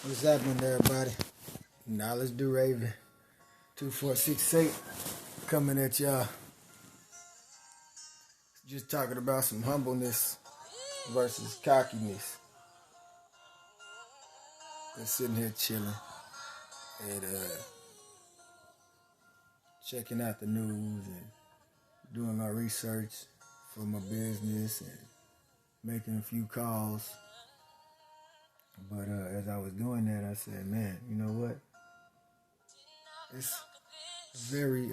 What's happening, everybody? Knowledge do Raven 2468 coming at y'all. Just talking about some humbleness versus cockiness. Been sitting here chilling and checking out the news and doing my research for my business and making a few calls. But as I was doing that, I said, man, you know what? It's very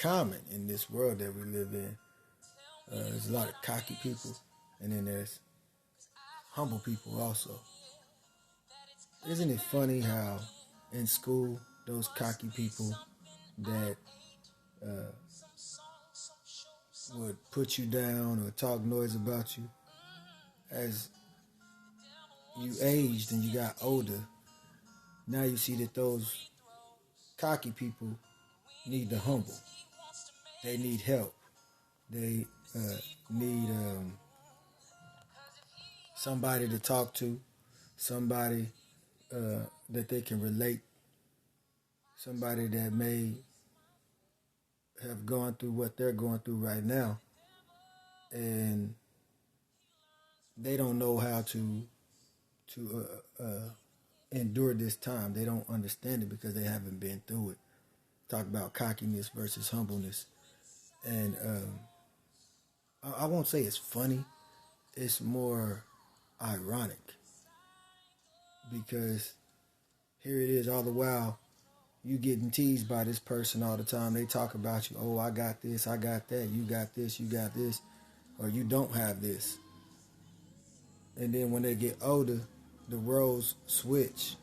common in this world that we live in. There's a lot of cocky people, and then there's humble people also. Isn't it funny how in school, those cocky people that would put you down or talk noise about you, as you aged and you got older, now you see that those cocky people need the humble. They need help. They need somebody to talk to, somebody that they can relate, somebody that may have gone through what they're going through right now, and they don't know how to endure this time. They don't understand it because they haven't been through it. Talk about cockiness versus humbleness, and I won't say it's funny. It's more ironic because here it is all the while you getting teased by this person all the time. They talk about you. Oh, I got this, I got that. You got this, you got this, or you don't have this. And then when they get older, the roles switch.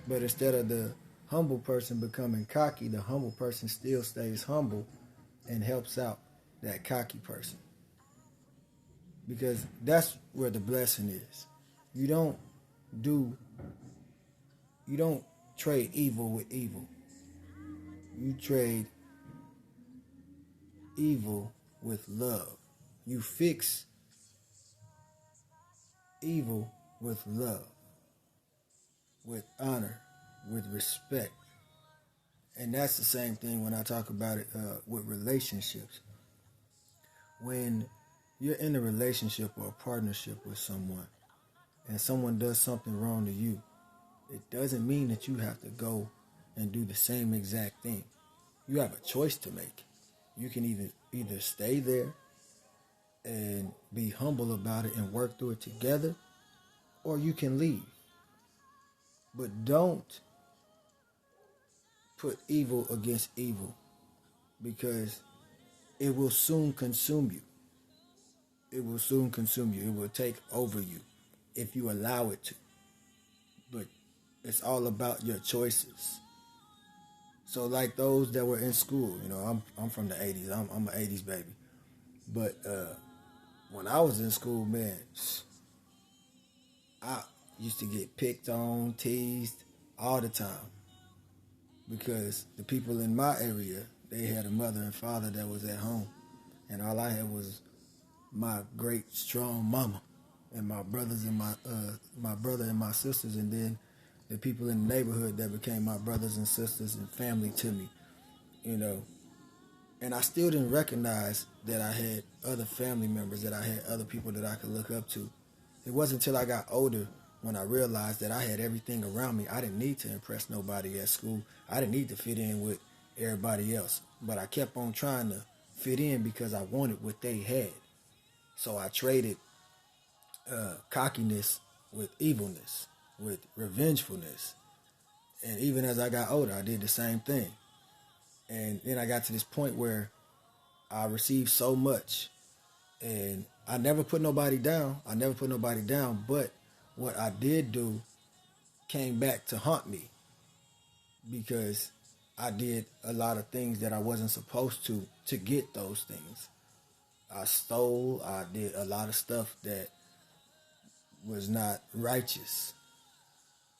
But instead of the humble person becoming cocky, the humble person still stays humble and helps out that cocky person. Because that's where the blessing is. You don't trade evil with evil. You trade evil with love. You fix evil with love, with honor, with respect. And that's the same thing when I talk about it with relationships. When you're in a relationship or a partnership with someone and someone does something wrong to you, it doesn't mean that you have to go and do the same exact thing. You have a choice to make. You can either stay there and be humble about it and work through it together, or you can leave. But don't put evil against evil, because it will soon consume you. It will soon consume you. It will take over you if you allow it to. But it's all about your choices. So like those that were in school, I'm from the 80s. I'm an 80s baby. But when I was in school, man, I used to get picked on, teased all the time. Because the people in my area, they had a mother and father that was at home. And all I had was my great strong mama and my brothers and my brother and my sisters, and then the people in the neighborhood that became my brothers and sisters and family to me, And I still didn't recognize that I had other family members, that I had other people that I could look up to. It wasn't until I got older when I realized that I had everything around me. I didn't need to impress nobody at school. I didn't need to fit in with everybody else. But I kept on trying to fit in because I wanted what they had. So I traded cockiness with evilness, with revengefulness. And even as I got older, I did the same thing. And then I got to this point where I received so much. And I never put nobody down. But what I did do came back to haunt me, because I did a lot of things that I wasn't supposed to get those things. I stole. I did a lot of stuff that was not righteous.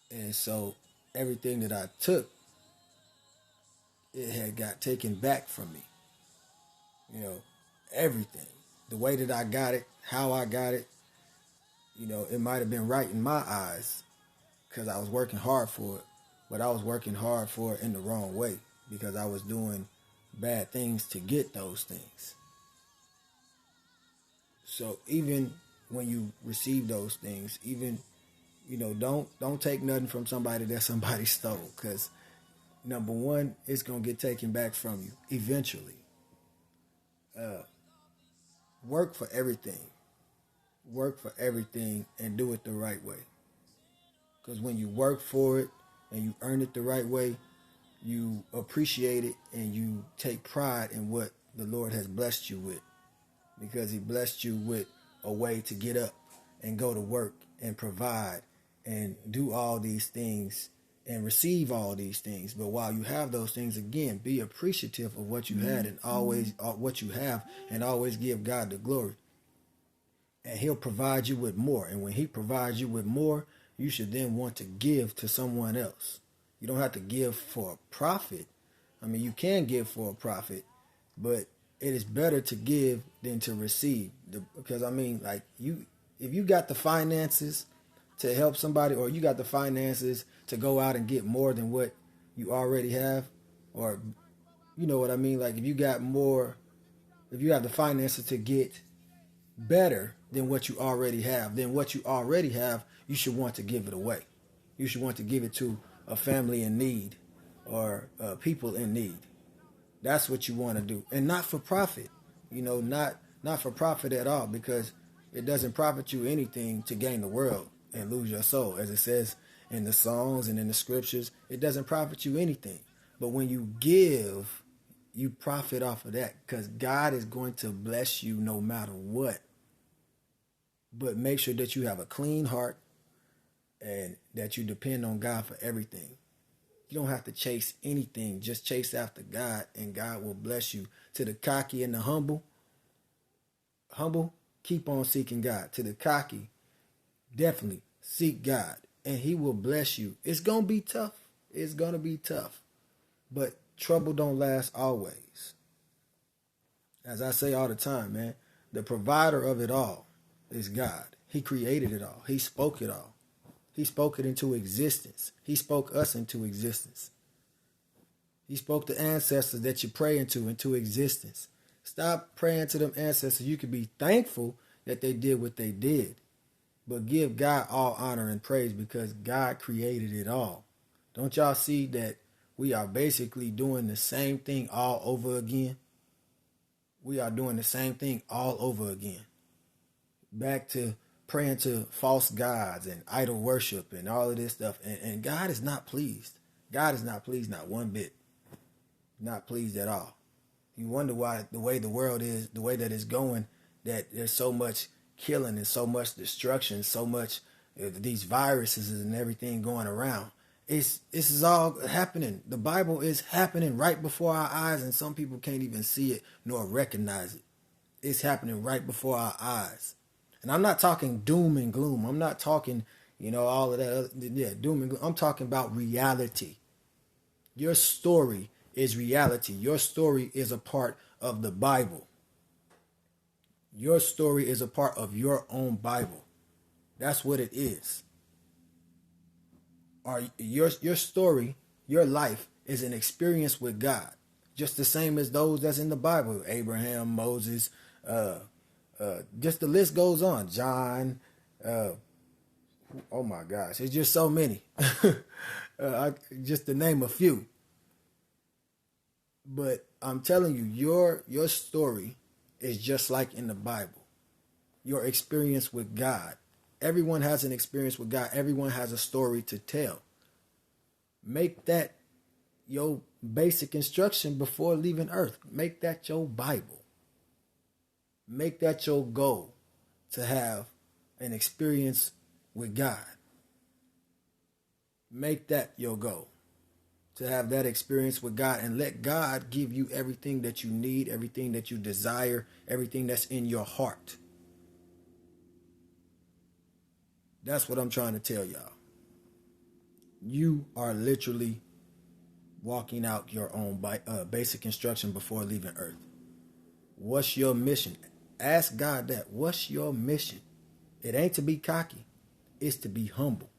And so everything that I took, it had got taken back from me. Everything. The way that I got it, how I got it, it might have been right in my eyes, because I was working hard for it, but I was working hard for it in the wrong way because I was doing bad things to get those things. So even when you receive those things, even don't take nothing from somebody that somebody stole, because number one, it's gonna get taken back from you eventually. Work for everything. Work for everything and do it the right way. Because when you work for it and you earn it the right way, you appreciate it and you take pride in what the Lord has blessed you with. Because he blessed you with a way to get up and go to work and provide and do all these things and receive all these things. But while you have those things, again, be appreciative of what you had and always what you have, and always give God the glory. And he'll provide you with more. And when he provides you with more, you should then want to give to someone else. You don't have to give for a profit. I mean, you can give for a profit, but it is better to give than to receive. Because I mean, like, if you got the finances to help somebody, or you got the finances to go out and get more than what you already have, or you know what I mean? Like, if you have the finances to get better than what you already have, then what you already have, you should want to give it away. You should want to give it to a family in need or people in need. That's what you want to do, and not for profit. Not for profit at all, because it doesn't profit you anything to gain the world and lose your soul, as it says in the songs and in the scriptures. It doesn't profit you anything. But when you give, you profit off of that, because God is going to bless you no matter what. But make sure that you have a clean heart and that you depend on God for everything. You don't have to chase anything. Just chase after God, and God will bless you. To the cocky and the humble, keep on seeking God. To the cocky, definitely seek God, and he will bless you. It's going to be tough. It's going to be tough. But trouble don't last always. As I say all the time, man, the provider of it all is God. He created it all. He spoke it all. He spoke it into existence. He spoke us into existence. He spoke the ancestors that you pray into existence. Stop praying to them ancestors. You can be thankful that they did what they did, but give God all honor and praise, because God created it all. Don't y'all see that we are basically doing the same thing all over again? We are doing the same thing all over again. Back to praying to false gods and idol worship and all of this stuff. And God is not pleased. God is not pleased, not one bit. Not pleased at all. You wonder why the way the world is, the way that it's going, that there's so much killing and so much destruction, so much these viruses and everything going around. This is all happening. The Bible is happening right before our eyes, and some people can't even see it nor recognize it. It's happening right before our eyes. And I'm not talking doom and gloom. I'm not talking, all of that. Doom and gloom. I'm talking about reality. Your story is reality. Your story is a part of the Bible. Your story is a part of your own Bible. That's what it is. Your story, your life is an experience with God, just the same as those that's in the Bible. Abraham, Moses, just the list goes on. John, oh my gosh, it's just so many. Just to name a few. But I'm telling you, your story is just like in the Bible. Your experience with God. Everyone has an experience with God. Everyone has a story to tell. Make that your basic instruction before leaving earth. Make that your Bible. Make that your goal, to have an experience with God. Make that your goal, to have that experience with God, and let God give you everything that you need, everything that you desire, everything that's in your heart. That's what I'm trying to tell y'all. You are literally walking out your own basic instruction before leaving earth. What's your mission? Ask God that. What's your mission? It ain't to be cocky. It's to be humble.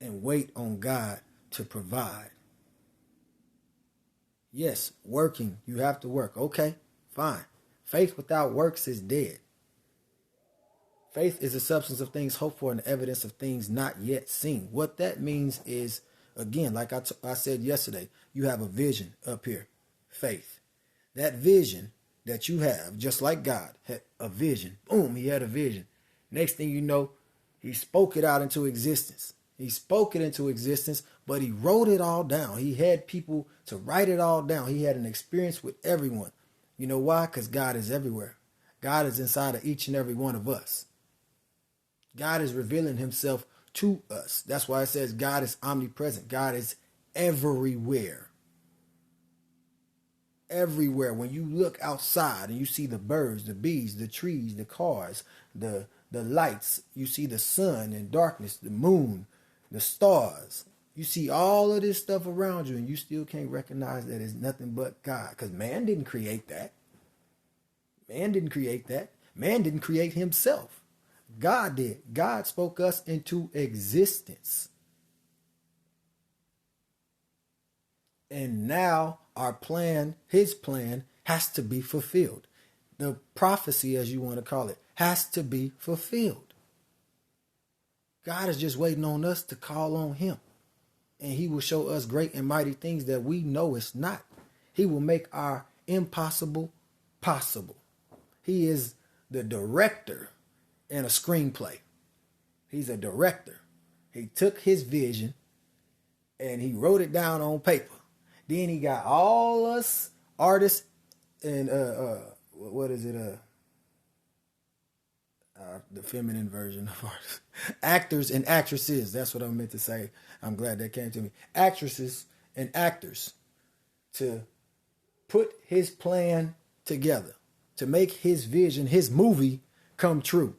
and wait on God to provide. Yes, working, you have to work. Okay, fine. Faith without works is dead. Faith is the substance of things hoped for and the evidence of things not yet seen. What that means is, again, like I said yesterday, you have a vision up here, faith. That vision that you have, just like God had a vision. Boom, he had a vision. Next thing you know, he spoke it out into existence. He spoke it into existence, but he wrote it all down. He had people to write it all down. He had an experience with everyone. You know why? Because God is everywhere. God is inside of each and every one of us. God is revealing himself to us. That's why it says God is omnipresent. God is everywhere. Everywhere. When you look outside and you see the birds, the bees, the trees, the cars, the lights, you see the sun and darkness, the moon, the stars. You see all of this stuff around you and you still can't recognize that it's nothing but God. Because man didn't create that. Man didn't create that. Man didn't create himself. God did. God spoke us into existence. And now our plan, his plan, has to be fulfilled. The prophecy, as you want to call it, has to be fulfilled. God is just waiting on us to call on him. And he will show us great and mighty things that we know it's not. He will make our impossible possible. He is the director in a screenplay. He's a director. He took his vision and he wrote it down on paper. Then he got all us artists and what is it? The feminine version of artists. Actors and actresses. That's what I meant to say. I'm glad that came to me. Actresses and actors to put his plan together, to make his vision, his movie come true.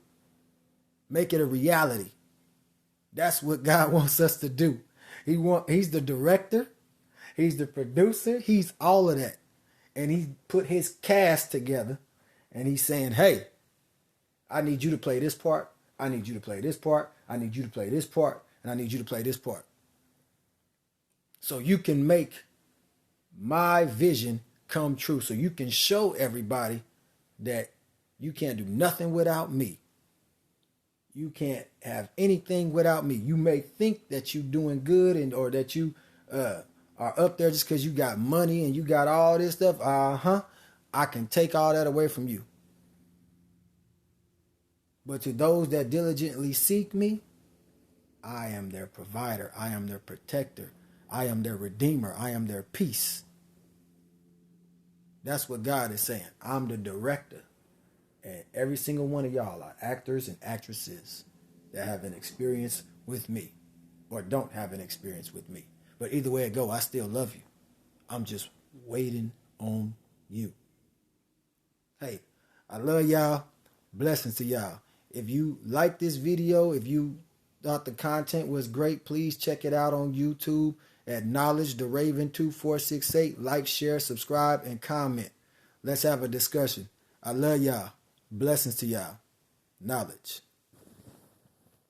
Make it a reality. That's what God wants us to do. He's the director. He's the producer. He's all of that. And he put his cast together and he's saying, hey, I need you to play this part. I need you to play this part. I need you to play this part. And I need you to play this part. So you can make my vision come true. So you can show everybody that you can't do nothing without me. You can't have anything without me. You may think that you're doing good or that you are up there just because you got money and you got all this stuff. I can take all that away from you. But to those that diligently seek me, I am their provider. I am their protector. I am their redeemer. I am their peace. That's what God is saying. I'm the director. And every single one of y'all are actors and actresses that have an experience with me or don't have an experience with me. But either way it go, I still love you. I'm just waiting on you. Hey, I love y'all. Blessings to y'all. If you like this video, if you thought the content was great, please check it out on YouTube at Knowledge the Raven 2468. Like, share, subscribe, and comment. Let's have a discussion. I love y'all. Blessings to y'all. Knowledge.